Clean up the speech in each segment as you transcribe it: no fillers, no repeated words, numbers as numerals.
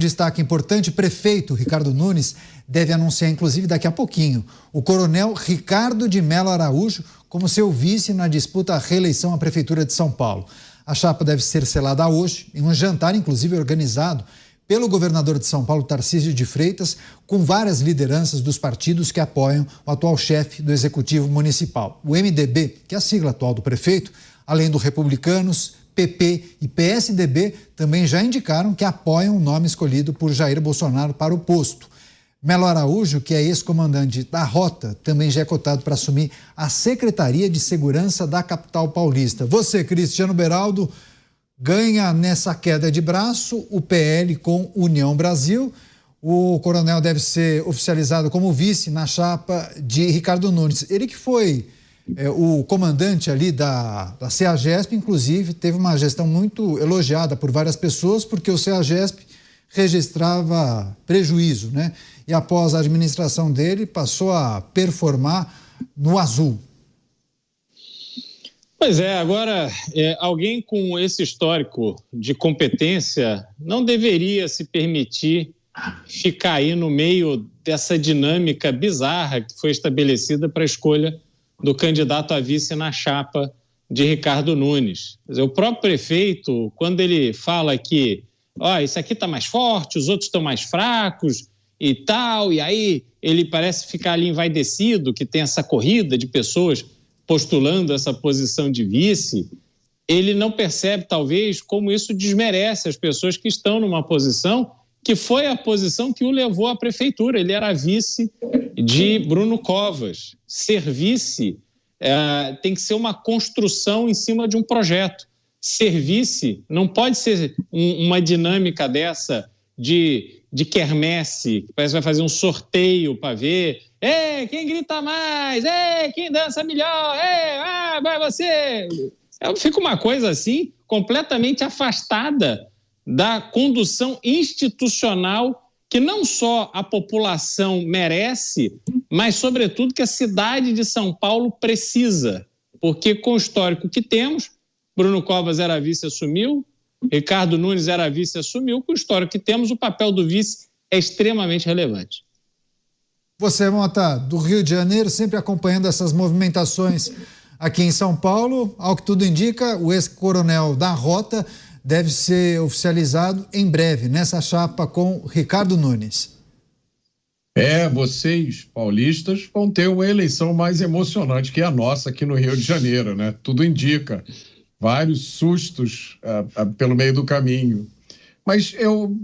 Destaque importante: prefeito Ricardo Nunes deve anunciar, inclusive daqui a pouquinho, o coronel Ricardo de Mello Araújo como seu vice na disputa à reeleição à Prefeitura de São Paulo. A chapa deve ser selada hoje, em um jantar, inclusive, organizado pelo governador de São Paulo, Tarcísio de Freitas, com várias lideranças dos partidos que apoiam o atual chefe do Executivo Municipal. O MDB, que é a sigla atual do prefeito, além do Republicanos, PP e PSDB, também já indicaram que apoiam o nome escolhido por Jair Bolsonaro para o posto. Mello Araújo, que é ex-comandante da Rota, também já é cotado para assumir a Secretaria de Segurança da capital paulista. Você, Cristiano Beraldo, ganha nessa queda de braço o PL com União Brasil. O coronel deve ser oficializado como vice na chapa de Ricardo Nunes. Ele que foi o comandante ali da CEAGESP, inclusive, teve uma gestão muito elogiada por várias pessoas, porque o CEAGESP registrava prejuízo, né? E após a administração dele, passou a performar no azul. Pois é, agora, alguém com esse histórico de competência não deveria se permitir ficar aí no meio dessa dinâmica bizarra que foi estabelecida para a escolha do candidato a vice na chapa de Ricardo Nunes. Quer dizer, o próprio prefeito, quando ele fala que isso aqui está mais forte, os outros estão mais fracos e tal, e aí ele parece ficar ali envaidecido, que tem essa corrida de pessoas postulando essa posição de vice, ele não percebe, talvez, como isso desmerece as pessoas que estão numa posição que foi a posição que o levou à prefeitura. Ele era vice de Bruno Covas. Ser vice tem que ser uma construção em cima de um projeto. Ser vice não pode ser uma dinâmica dessa de quermesse, que parece que vai fazer um sorteio para ver quem grita mais, quem dança melhor, vai você. Fica uma coisa assim, completamente afastada da condução institucional que não só a população merece, mas, sobretudo, que a cidade de São Paulo precisa. Porque, com o histórico que temos, Bruno Covas era vice, assumiu, Ricardo Nunes era vice, assumiu. Com o histórico que temos, o papel do vice é extremamente relevante. Você, Mota, do Rio de Janeiro, sempre acompanhando essas movimentações aqui em São Paulo. Ao que tudo indica, o ex-coronel da Rota deve ser oficializado em breve, nessa chapa com Ricardo Nunes. Vocês, paulistas, vão ter uma eleição mais emocionante que a nossa aqui no Rio de Janeiro, né? Tudo indica. Vários sustos pelo meio do caminho. Mas eu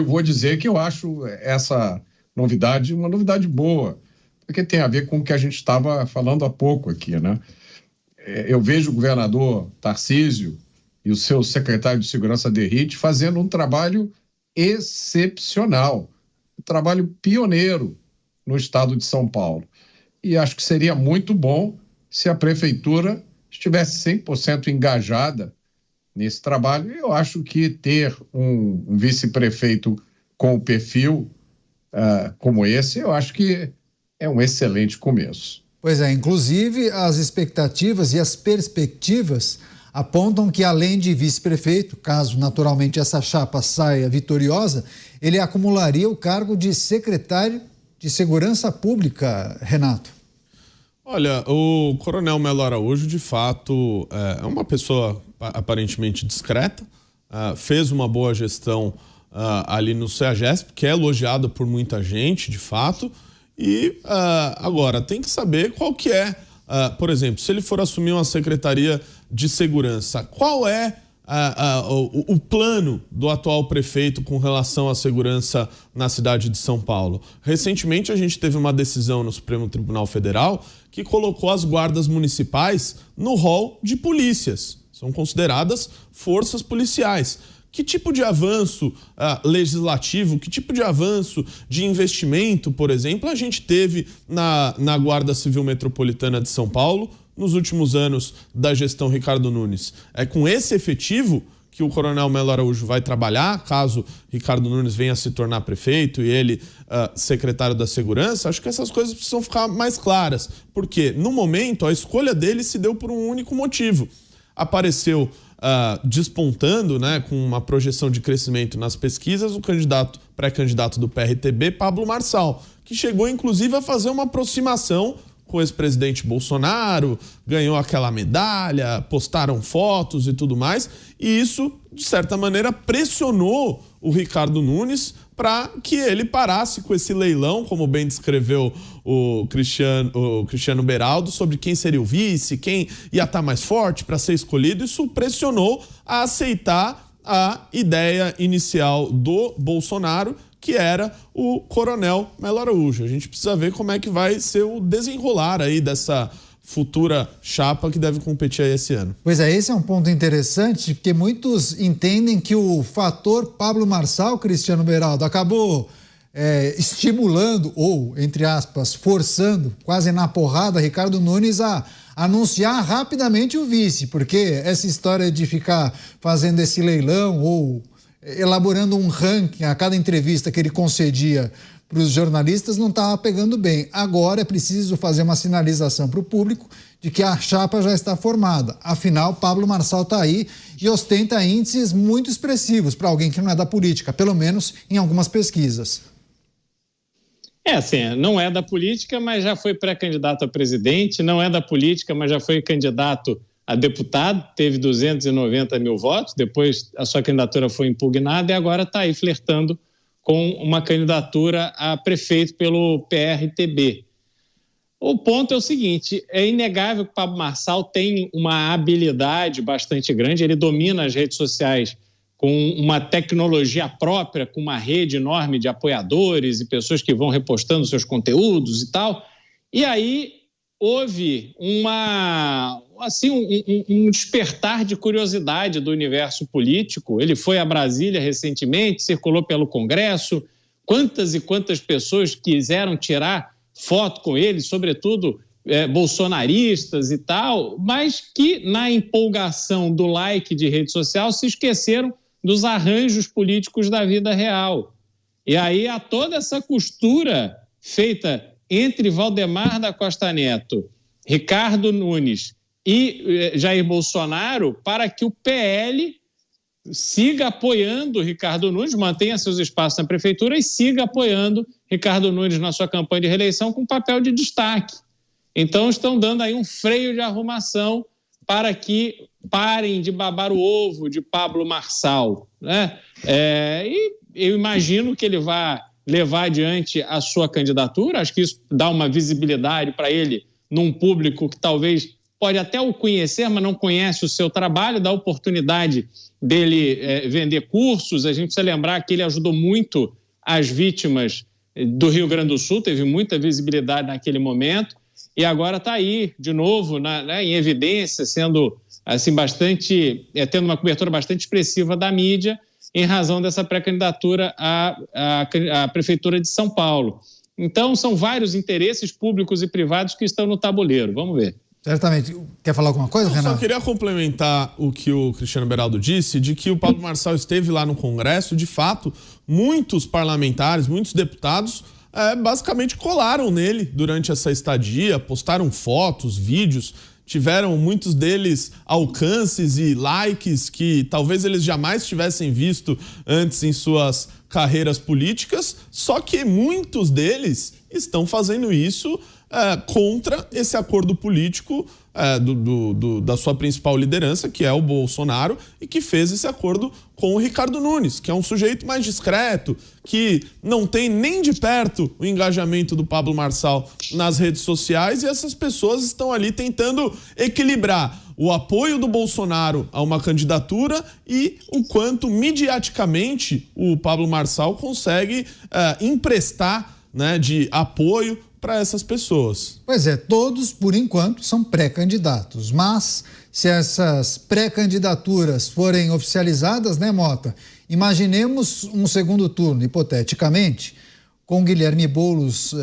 vou dizer que eu acho essa novidade uma novidade boa, porque tem a ver com o que a gente estava falando há pouco aqui, né? Eu vejo o governador Tarcísio e o seu secretário de Segurança, Derrite, fazendo um trabalho excepcional, um trabalho pioneiro no estado de São Paulo. E acho que seria muito bom se a prefeitura estivesse 100% engajada nesse trabalho. Eu acho que ter um vice-prefeito com o perfil como esse, eu acho que é um excelente começo. Pois é, inclusive as expectativas e as perspectivas apontam que, além de vice-prefeito, caso naturalmente essa chapa saia vitoriosa, ele acumularia o cargo de secretário de Segurança Pública, Renato. Olha, o coronel Mello Araújo, de fato, é uma pessoa aparentemente discreta, fez uma boa gestão ali no CEAGESP, que é elogiado por muita gente, de fato, e agora tem que saber qual que é, por exemplo, se ele for assumir uma secretaria de segurança, qual é o plano do atual prefeito com relação à segurança na cidade de São Paulo? Recentemente a gente teve uma decisão no Supremo Tribunal Federal que colocou as guardas municipais no rol de polícias. São consideradas forças policiais. Que tipo de avanço legislativo, que tipo de avanço de investimento, por exemplo, a gente teve na Guarda Civil Metropolitana de São Paulo nos últimos anos da gestão Ricardo Nunes? É com esse efetivo que o coronel Mello Araújo vai trabalhar, caso Ricardo Nunes venha a se tornar prefeito e ele secretário da Segurança? Acho que essas coisas precisam ficar mais claras, porque no momento a escolha dele se deu por um único motivo. Apareceu despontando, né, com uma projeção de crescimento nas pesquisas, o pré-candidato do PRTB, Pablo Marçal, que chegou inclusive a fazer uma aproximação com o ex-presidente Bolsonaro, ganhou aquela medalha, postaram fotos e tudo mais, e isso, de certa maneira, pressionou o Ricardo Nunes para que ele parasse com esse leilão, como bem descreveu o Cristiano Beraldo, sobre quem seria o vice, quem ia estar mais forte para ser escolhido. Isso pressionou a aceitar a ideia inicial do Bolsonaro, que era o Coronel Melo Araújo. A gente precisa ver como é que vai ser o desenrolar aí dessa futura chapa que deve competir aí esse ano. Pois é, esse é um ponto interessante, porque muitos entendem que o fator Pablo Marçal, Cristiano Beraldo, acabou estimulando ou, entre aspas, forçando, quase na porrada, Ricardo Nunes a anunciar rapidamente o vice, porque essa história de ficar fazendo esse leilão ou elaborando um ranking a cada entrevista que ele concedia para os jornalistas não estava pegando bem. Agora é preciso fazer uma sinalização para o público de que a chapa já está formada. Afinal, Pablo Marçal está aí e ostenta índices muito expressivos para alguém que não é da política, pelo menos em algumas pesquisas. Assim, não é da política, mas já foi pré-candidato a presidente, não é da política, mas já foi candidato a deputado, teve 290 mil votos, depois a sua candidatura foi impugnada e agora está aí flertando com uma candidatura a prefeito pelo PRTB. O ponto é o seguinte, é inegável que o Pablo Marçal tem uma habilidade bastante grande, ele domina as redes sociais com uma tecnologia própria, com uma rede enorme de apoiadores e pessoas que vão repostando seus conteúdos e tal, e aí houve um despertar de curiosidade do universo político. Ele foi a Brasília recentemente, circulou pelo Congresso, quantas e quantas pessoas quiseram tirar foto com ele, sobretudo bolsonaristas e tal, mas que na empolgação do like de rede social se esqueceram dos arranjos políticos da vida real. E aí há toda essa costura feita entre Valdemar da Costa Neto, Ricardo Nunes e Jair Bolsonaro para que o PL siga apoiando Ricardo Nunes, mantenha seus espaços na prefeitura e siga apoiando Ricardo Nunes na sua campanha de reeleição com papel de destaque. Então estão dando aí um freio de arrumação para que parem de babar o ovo de Pablo Marçal, né? E eu imagino que ele vai levar adiante a sua candidatura, acho que isso dá uma visibilidade para ele num público que talvez pode até o conhecer, mas não conhece o seu trabalho, dá oportunidade dele vender cursos. A gente precisa lembrar que ele ajudou muito as vítimas do Rio Grande do Sul, teve muita visibilidade naquele momento, e agora está aí, de novo, em evidência, sendo assim, tendo uma cobertura bastante expressiva da mídia, em razão dessa pré-candidatura à Prefeitura de São Paulo. Então, são vários interesses públicos e privados que estão no tabuleiro. Vamos ver. Certamente. Quer falar alguma coisa, Renato? Eu só queria complementar o que o Cristiano Beraldo disse, de que o Pablo Marçal esteve lá no Congresso. De fato, muitos parlamentares, muitos deputados, basicamente colaram nele durante essa estadia, postaram fotos, vídeos, tiveram muitos deles alcances e likes que talvez eles jamais tivessem visto antes em suas carreiras políticas, só que muitos deles estão fazendo isso contra esse acordo político da sua principal liderança, que é o Bolsonaro, e que fez esse acordo com o Ricardo Nunes, que é um sujeito mais discreto, que não tem nem de perto o engajamento do Pablo Marçal nas redes sociais, e essas pessoas estão ali tentando equilibrar o apoio do Bolsonaro a uma candidatura e o quanto midiaticamente o Pablo Marçal consegue emprestar, né, de apoio para essas pessoas. Pois é, todos, por enquanto, são pré-candidatos, mas se essas pré-candidaturas forem oficializadas, né, Mota? Imaginemos um segundo turno, hipoteticamente, com Guilherme Boulos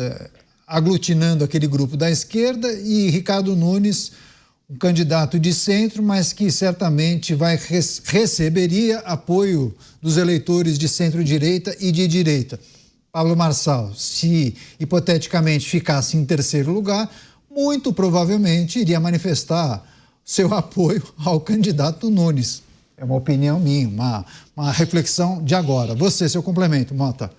aglutinando aquele grupo da esquerda e Ricardo Nunes, um candidato de centro, mas que certamente receberia apoio dos eleitores de centro-direita e de direita. Pablo Marçal, se hipoteticamente ficasse em terceiro lugar, muito provavelmente iria manifestar seu apoio ao candidato Nunes. É uma opinião minha, uma reflexão de agora. Você, seu complemento, Mota.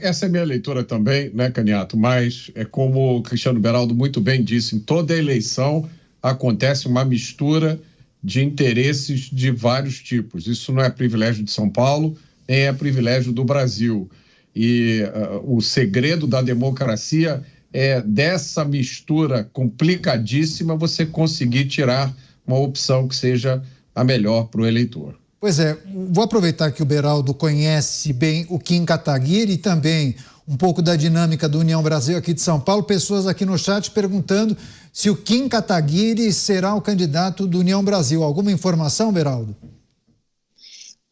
Essa é a minha leitura também, né, Caniato? Mas é como o Cristiano Beraldo muito bem disse, em toda eleição acontece uma mistura de interesses de vários tipos. Isso não é privilégio de São Paulo, nem é privilégio do Brasil. E o segredo da democracia é dessa mistura complicadíssima você conseguir tirar uma opção que seja a melhor para o eleitor. Pois é, vou aproveitar que o Beraldo conhece bem o Kim Kataguiri e também um pouco da dinâmica do União Brasil aqui de São Paulo. Pessoas aqui no chat perguntando se o Kim Kataguiri será o candidato do União Brasil. Alguma informação, Beraldo?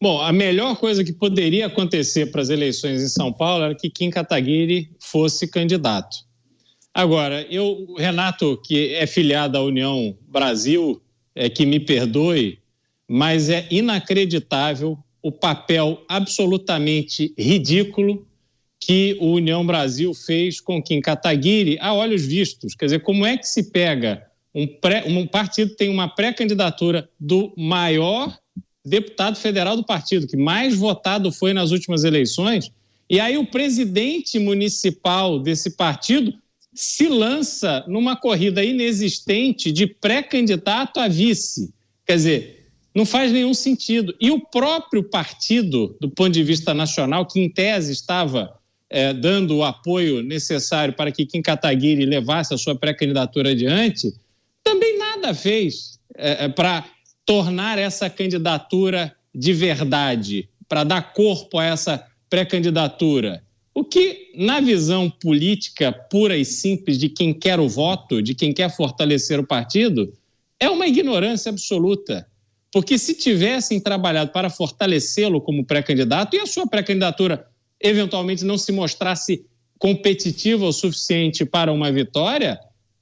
Bom, a melhor coisa que poderia acontecer para as eleições em São Paulo era que Kim Kataguiri fosse candidato. Agora, o Renato, que é filiado à União Brasil, que me perdoe, mas é inacreditável o papel absolutamente ridículo que o União Brasil fez com Kim Kataguiri a olhos vistos. Quer dizer, como é que se pega um partido que tem uma pré-candidatura do maior deputado federal do partido, que mais votado foi nas últimas eleições, e aí o presidente municipal desse partido se lança numa corrida inexistente de pré-candidato a vice. Quer dizer, não faz nenhum sentido. E o próprio partido, do ponto de vista nacional, que em tese estava dando o apoio necessário para que Kim Kataguiri levasse a sua pré-candidatura adiante, também nada fez para tornar essa candidatura de verdade, para dar corpo a essa pré-candidatura. O que, na visão política pura e simples de quem quer o voto, de quem quer fortalecer o partido, é uma ignorância absoluta. Porque se tivessem trabalhado para fortalecê-lo como pré-candidato e a sua pré-candidatura eventualmente não se mostrasse competitiva o suficiente para uma vitória,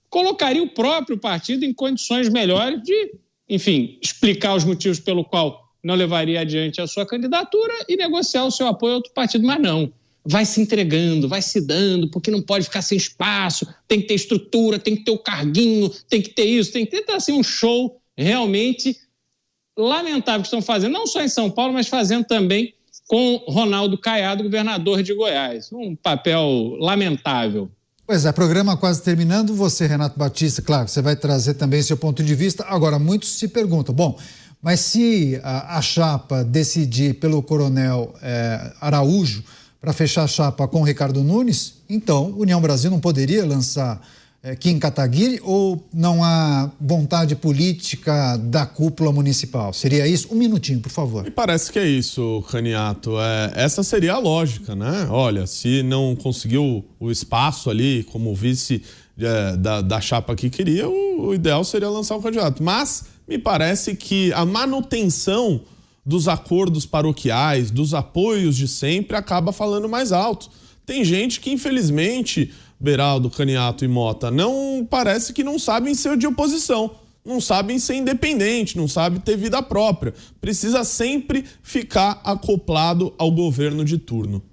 colocaria o próprio partido em condições melhores de, enfim, explicar os motivos pelo qual não levaria adiante a sua candidatura e negociar o seu apoio a outro partido. Mas não, vai se entregando, vai se dando, porque não pode ficar sem espaço, tem que ter estrutura, tem que ter o carguinho, tem que ter isso, tem que ter assim, um show realmente lamentável que estão fazendo, não só em São Paulo, mas fazendo também com Ronaldo Caiado, governador de Goiás. Um papel lamentável. Pois é, programa quase terminando. Você, Renato Batista, claro, você vai trazer também seu ponto de vista. Agora, muitos se perguntam, bom, mas se a chapa decidir pelo Coronel Araújo para fechar a chapa com o Ricardo Nunes, então União Brasil não poderia lançar Kim Kataguiri ou não há vontade política da cúpula municipal? Seria isso? Um minutinho, por favor. Me parece que é isso, Caniato. Essa seria a lógica, né? Olha, se não conseguiu o espaço ali como vice da chapa que queria, o ideal seria lançar o candidato. Mas me parece que a manutenção dos acordos paroquiais, dos apoios de sempre, acaba falando mais alto. Tem gente que, infelizmente, Beraldo, Caniato e Mota, parece que não sabem ser de oposição, não sabem ser independente, não sabem ter vida própria. Precisa sempre ficar acoplado ao governo de turno.